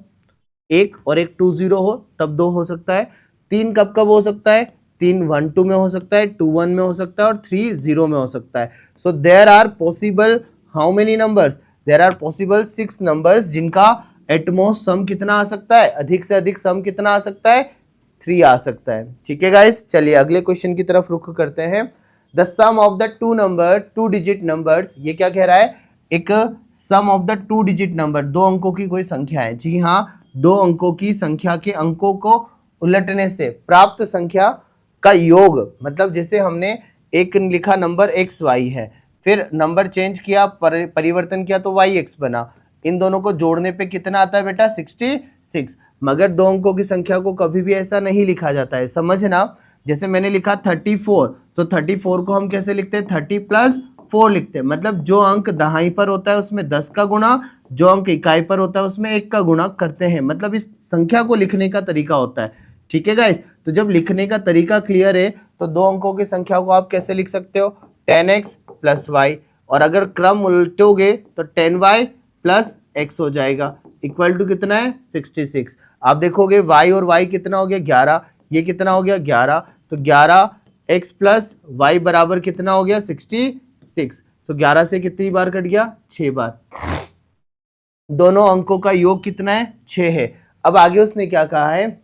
एक और एक 2 0 हो, तब दो हो सकता है। तीन कब कब हो सकता है, तीन 1 2 में हो सकता है, 2 1 में हो सकता है और 3 0 में हो सकता है। So there are possible how many numbers, there are possible 6 numbers जिनका एटमोस्ट सम कितना आ सकता है, अधिक से अधिक सम कितना आ सकता है, 3 आ सकता है। ठीक है गाइस, चलिए अगले क्वेश्चन की तरफ रुख करते हैं। The sum of the two digit numbers, ये क्या कह रहा है, एक sum of the 2 digit number, दो अंकों की कोई संख्या है। जी हाँ, दो अंकों की संख्या के अंकों को उलटने से प्राप्त संख्या का योग, मतलब जैसे हमने एक लिखा नंबर एक्स वाई है, फिर नंबर चेंज किया, परिवर्तन किया तो वाई एक्स बना, इन दोनों को जोड़ने पे कितना आता है बेटा, 66। मगर दो अंकों की संख्या को कभी भी ऐसा नहीं लिखा जाता है, समझना। जैसे मैंने लिखा 34, तो 34 को हम कैसे लिखते हैं, 30 + 4 लिखते हैं। मतलब जो अंक दहाई पर होता है उसमें 10 का गुणा, जो अंक इकाई पर होता है उसमें 1 का गुणा करते हैं। मतलब इस संख्या को लिखने का तरीका होता है। ठीक है गाइस, तो जब लिखने का तरीका क्लियर है तो दो अंकों की संख्या को आप कैसे लिख सकते हो, 10x + y, और अगर क्रम उल्टोगे तो 10y + x हो जाएगा, इक्वल टू कितना है, 66। आप देखोगे y और y कितना हो गया, 11, ये कितना हो गया, 11, तो 11x + y बराबर कितना हो गया, 66। तो 11 से कितनी बार कट गया, 6 बार। दोनों अंकों का योग कितना है, 6 है। अब आगे उसने क्या कहा है,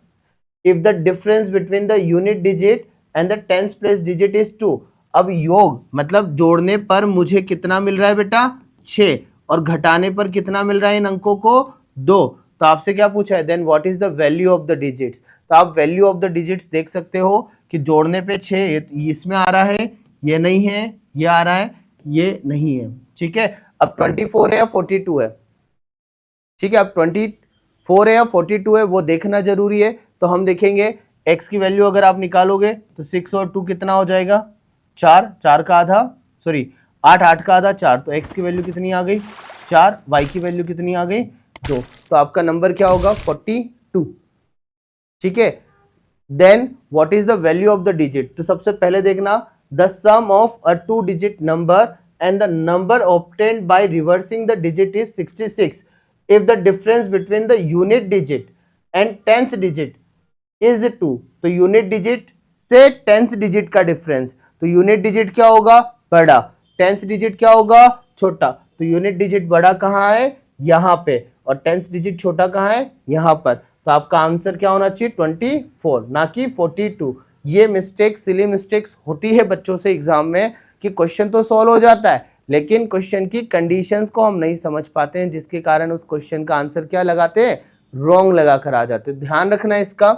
if the difference between the unit digit and the tens place digit is 2। अब योग मतलब जोड़ने पर मुझे कितना मिल रहा है बेटा, 6, और घटाने पर कितना मिल रहा है इन अंकों को, 2। तो आपसे क्या पूछा है, then what is the value of the digits. तो आप वैल्यू ऑफ द डिजिट्स देख सकते हो कि जोड़ने पे 6 इसमें आ रहा है, ये नहीं है, ये आ रहा है, ये नहीं है। ठीक है, अब 24 है या 42 है, ठीक है, अब 24 है या 42 है वो देखना जरूरी है। तो हम देखेंगे x की वैल्यू अगर आप निकालोगे तो 6 और 2 कितना हो जाएगा, 4, 4 का आधा, सॉरी 8, 8 का आधा 4, तो x की वैल्यू कितनी आ गई, 4, y की वैल्यू कितनी आ गई, 2। तो आपका नंबर क्या होगा, 42। ठीक है, then what is the value of the digit. तो सबसे पहले देखना, the sum of a 2 digit number and the number obtained by reversing the digit is 66 if the difference between the unit digit and tens digit is 2। तो unit digit से tens digit का difference, तो unit digit क्या होगा, बड़ा, tens digit क्या होगा, छोटा। तो यूनिट डिजिट बड़ा कहाँ है, यहाँ पे, और टेंस डिजिट छोटा कहाँ है, यहाँ पर। तो आपका आंसर क्या होना चाहिए, 24, ना कि 42। ये मिस्टेक, सिली मिस्टेक्स होती है बच्चों से एग्जाम में कि क्वेश्चन तो सॉल्व हो जाता है लेकिन क्वेश्चन की कंडीशंस को हम नहीं समझ पाते हैं, जिसके कारण उस क्वेश्चन का आंसर क्या लगाते हैं, रॉन्ग लगा कर आ जाते हैं। ध्यान रखना है इसका।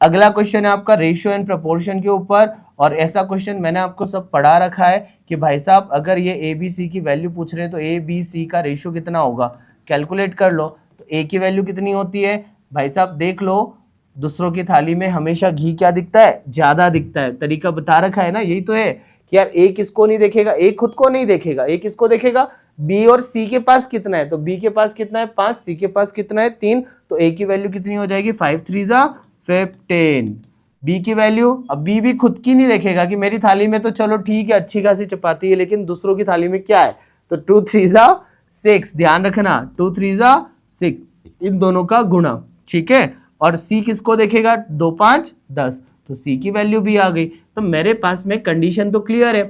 अगला क्वेश्चन है आपका रेशियो एंड प्रोपोर्शन के ऊपर, और ऐसा क्वेश्चन मैंने आपको सब पढ़ा रखा है कि भाई साहब अगर ये ए बी सी की वैल्यू पूछ रहे हैं तो ए बी सी का रेशियो कितना होगा, कैलकुलेट कर लो। तो ए की वैल्यू कितनी होती है भाई साहब, देख लो, दूसरों की थाली में हमेशा घी क्या दिखता है, ज्यादा दिखता है। तरीका बता रखा है ना, यही तो है कि यार ए किसको नहीं देखेगा, ए खुद को नहीं देखेगा, ए किसको देखेगा, बी और सी के पास कितना है, तो बी के पास कितना है 5, सी के पास कितना है 3, तो ए की वैल्यू कितनी हो जाएगी 5 3 15। बी की वैल्यू, अब बी भी खुद की नहीं देखेगा कि मेरी थाली में तो चलो ठीक है अच्छी खासी चपाती है लेकिन दूसरों की थाली में क्या है, तो 2 3 6, ध्यान रखना 2 3 6, इन दोनों का गुणा। ठीक है, और सी किसको देखेगा, 2 5 10, तो सी की वैल्यू भी आ गई। तो मेरे पास में कंडीशन तो क्लियर है।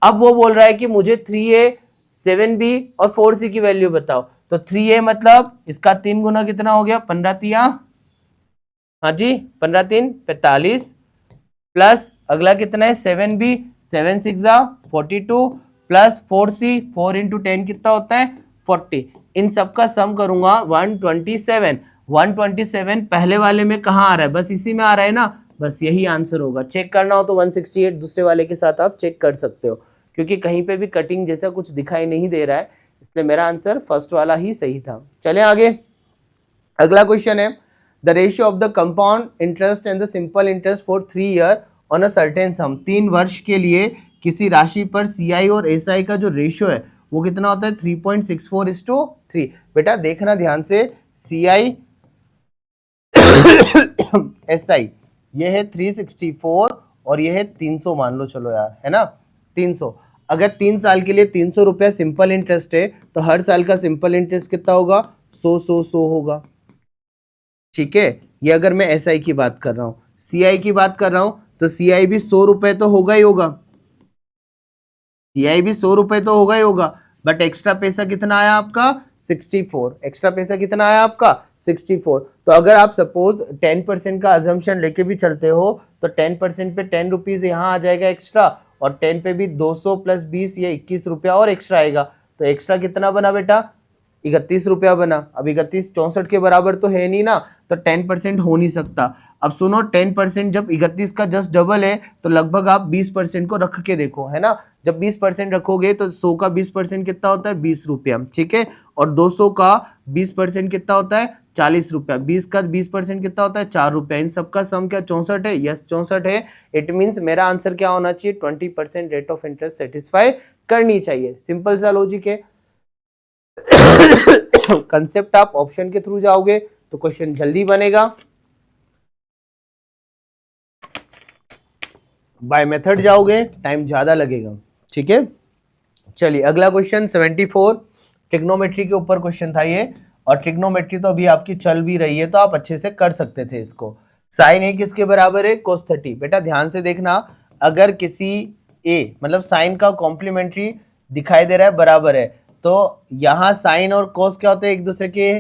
अब वो बोल रहा है कि मुझे 3a 7b और 4c की वैल्यू बताओ। तो 3a मतलब इसका 3 गुना कितना हो गया, 15 तिया, हाँ जी 15 3 45, प्लस अगला कितना है 7b, 7 6 42, प्लस 4c, 4 इंटू 10 कितना होता है 40। इन सबका सम करूंगा 127। 127 पहले वाले में कहाँ आ रहा है, बस इसी में आ रहा है ना, बस यही आंसर होगा। चेक करना हो तो 168 दूसरे वाले के साथ आप चेक कर सकते हो, क्योंकि कहीं पे भी कटिंग जैसा कुछ दिखाई नहीं दे रहा है, इसलिए मेरा आंसर फर्स्ट वाला ही सही था। चलें आगे, अगला क्वेश्चन है, the ratio of the compound interest and the simple interest for 3 year on a certain सम। 3 वर्ष के लिए किसी राशि पर CI और SI का जो रेशियो है वो कितना होता है, 3.64:3। बेटा देखना ध्यान से, CI SI ये है 364 और ये है 300 मान लो, चलो यार है ना 300। अगर 3 साल के लिए 300 रुपया सिंपल इंटरेस्ट है तो हर साल का सिंपल इंटरेस्ट कितना होगा? 100 होगा। ठीक है, ये अगर मैं SI की बात कर रहा हूं। CI की बात कर रहा हूं तो CI भी 100 रुपए तो होगा ही होगा, CI भी 100 रुपए तो होगा ही होगा, बट एक्स्ट्रा पैसा कितना आया आपका? 64। एक्स्ट्रा पैसा कितना आया आपका? 64। तो अगर आप सपोज 10% का अजम्पशन लेके भी चलते हो तो 10% पे 10 रुपीज यहाँ आ जाएगा एक्स्ट्रा, और 10 पे भी 200 प्लस 20 या 21 रुपया और एक्स्ट्रा आएगा। तो एक्स्ट्रा कितना बना बेटा? 31 रुपया बना। अब 31 64 के बराबर तो है नहीं ना, तो 10% हो नहीं सकता। अब सुनो, 10% जब 31 का जस्ट डबल है तो लगभग आप 20% को रख के देखो, है ना। जब 20% रखोगे तो 100 का 20% कितना होता है? 20 रुपया, ठीक है। और 200 का 20% कितना होता है? 40 रुपया। 20 का 20% कितना होता है? 4 रुपया। इन सबका सम क्या 64 है? यस 64 है। इट मीन्स मेरा आंसर क्या होना चाहिए? 20% रेट ऑफ इंटरेस्ट सेटिस्फाई करनी चाहिए। सिंपल सा लॉजिक है। कंसेप्ट आप ऑप्शन के थ्रू जाओगे तो क्वेश्चन जल्दी बनेगा, बाय मेथड जाओगे टाइम ज्यादा लगेगा। ठीक है, चलिए अगला क्वेश्चन 74 ट्रिग्नोमेट्री के ऊपर क्वेश्चन था ये, और ट्रिग्नोमेट्री तो अभी आपकी चल भी रही है तो आप अच्छे से कर सकते थे इसको। साइन ए किसके बराबर है? cos 30। बेटा ध्यान से देखना, अगर किसी ए मतलब साइन का कॉम्प्लीमेंट्री दिखाई दे रहा है बराबर है, तो यहाँ साइन और cos क्या होते हैं? एक दूसरे के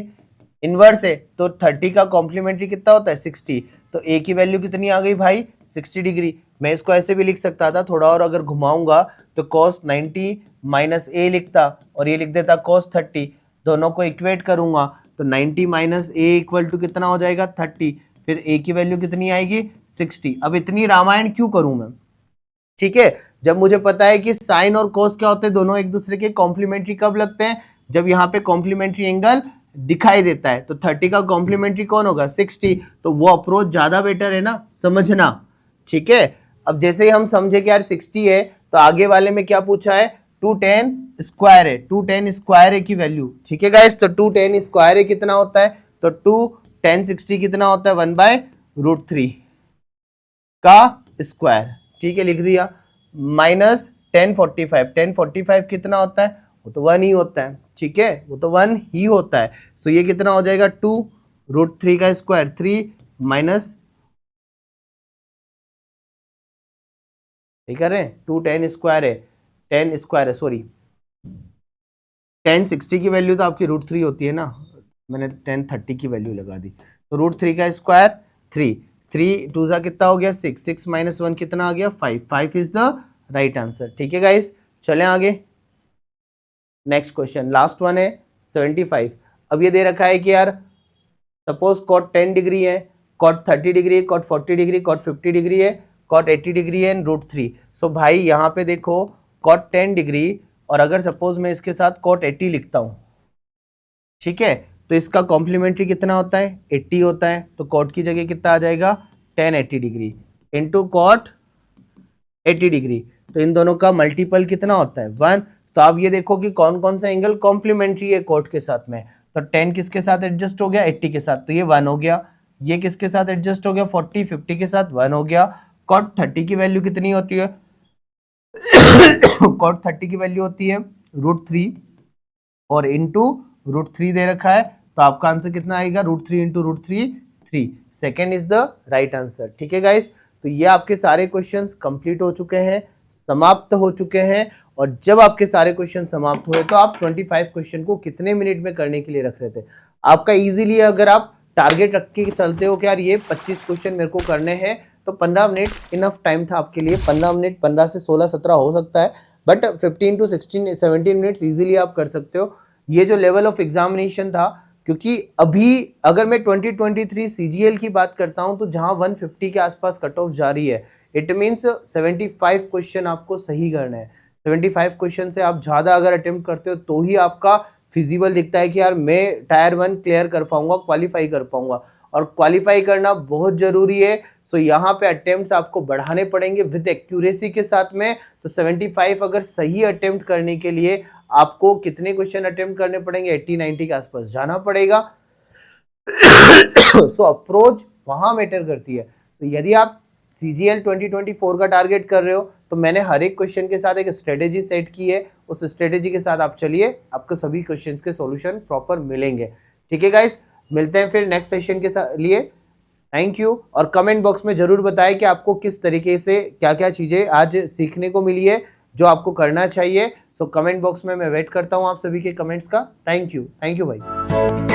इनवर्स है। तो 30 का कॉम्प्लीमेंट्री कितना होता है? 60। तो ए की वैल्यू कितनी आ गई भाई? 60 डिग्री। मैं इसको ऐसे भी लिख सकता था, थोड़ा और अगर घुमाऊंगा तो cos 90 माइनस ए लिखता और ये लिख देता cos 30। दोनों को इक्वेट करूंगा तो 90 माइनस ए इक्वल टू कितना हो जाएगा? 30। फिर ए की वैल्यू कितनी आएगी? 60। अब इतनी रामायण क्यों करूं मैं? ठीक है, जब मुझे पता है कि साइन और कोस क्या होते हैं, दोनों एक दूसरे के कॉम्प्लीमेंट्री कब लगते हैं? जब यहाँ पे कॉम्प्लीमेंट्री एंगल दिखाई देता है। तो 30 का कॉम्प्लीमेंट्री कौन होगा? 60। तो वो अप्रोच ज्यादा बेटर है ना, समझना। ठीक है, अब जैसे ही हम समझे कि यार 60 है तो आगे वाले में क्या पूछा है? 2tan स्क्वायर है, 2tan स्क्वायर है की वैल्यू। ठीक है गाइस, तो 2tan स्क्वायर है कितना होता है? तो 2tan 60 कितना होता है? 1/√3 का स्क्वायर। ठीक है, लिख दिया। माइनस 1045, 1045 कितना होता है? वो तो 1 ही होता है। ठीक है, वो तो 1 ही होता है। सो ये कितना हो जाएगा? 2√3 का स्क्वायर, 3 माइनस, ठीक है, 2tan स्क्वायर है, 10 स्क्वायर है, सॉरी 1060 की वैल्यू तो आपकी √3 होती है ना, मैंने 1030 की वैल्यू लगा दी। तो √3 का स्क्वायर 3, 3 2 सा कितना हो गया? 6, 6 माइनस 1 कितना आ गया? 5, 5 इज द राइट आंसर। ठीक है गाइस, चलें आगे। नेक्स्ट क्वेश्चन लास्ट वन है 75। अब ये दे रखा है कि यार सपोज cot 10 डिग्री है, cot 30 degree, cot 40 degree, cot 50 degree है, cot 80 डिग्री है, √3। सो भाई यहाँ पे देखो cot 10 डिग्री, और अगर सपोज मैं इसके साथ cot 80 लिखता हूँ, ठीक है, तो इसका कॉम्प्लीमेंट्री कितना होता है? 80 होता है। तो cot की जगह कितना आ जाएगा? tan 80 degree into cot 80 degree. तो इन दोनों का मल्टीपल कितना होता है? 1। तो आप ये देखो कि कौन कौन सा एंगल कॉम्प्लीमेंट्री है cot के साथ में। तो 10 किसके साथ एडजस्ट हो गया? 80 के साथ, तो ये 1 हो गया। ये किसके साथ एडजस्ट हो गया? 40 50 के साथ, 1 हो गया। cot 30 की वैल्यू कितनी होती है? cot 30 की वैल्यू होती है √3 और इंटू √3 दे रखा है, तो आपका आंसर कितना आएगा? √3 into √3, 3। Second is the right answer. ठीक है गाइस, तो ये आपके सारे क्वेश्चंस कंप्लीट हो चुके हैं, समाप्त हो चुके हैं। और जब आपके सारे क्वेश्चन समाप्त हुए तो आप 25 क्वेश्चन को कितने मिनट में करने के लिए रख रहे थे? आपका इजीली अगर आप टारगेट रख के चलते हो कि यार ये 25 क्वेश्चन मेरे को करने हैं, तो 15 मिनट इनफ टाइम था आपके लिए। 15 मिनट, 15 से 16 17 हो सकता है, बट 15 to 16 17 मिनट्स इजीली आप कर सकते हो। ये जो लेवल ऑफ एग्जामिनेशन था, क्योंकि अभी अगर मैं 2023 सीजीएल की बात करता हूं तो जहां 150 के आसपास कट ऑफ जारी है, इट मींस 75 क्वेश्चन आपको सही करना है। 75 क्वेश्चन से आप ज्यादा अगर अटेम्प्ट करते हो तो ही आपका फिजिबल दिखता है कि यार मैं टायर 1 क्लियर कर पाऊंगा, क्वालिफाई कर पाऊंगा। और क्वालिफाई करना बहुत जरूरी है। सो यहाँ पे अटेम्प्ट्स आपको बढ़ाने पड़ेंगे विद एक्यूरेसी के साथ में। तो 75 अगर सही अटेम्प्ट करने के लिए आपको कितने क्वेश्चन अटेम्प्ट करने पड़ेंगे? 80-90 के आसपास जाना पड़ेगा। सो अप्रोच वहां मैटर करती है। तो यदि आप CGL 2024 का टारगेट कर रहे हो तो मैंने हर एक क्वेश्चन के साथ एक स्ट्रेटेजी सेट की है, उस स्ट्रेटेजी के साथ आप चलिए, आपको सभी क्वेश्चंस के सॉल्यूशन प्रॉपर मिलेंगे। ठीक है गाइस, मिलते हैं फिर नेक्स्ट सेशन के लिए। Thank you. और कमेंट बॉक्स में जरूर बताएं कि आपको किस तरीके से क्या क्या चीजें आज सीखने को मिली है जो आपको करना चाहिए। सो कमेंट बॉक्स में मैं वेट करता हूं आप सभी के कमेंट्स का। थैंक यू भाई।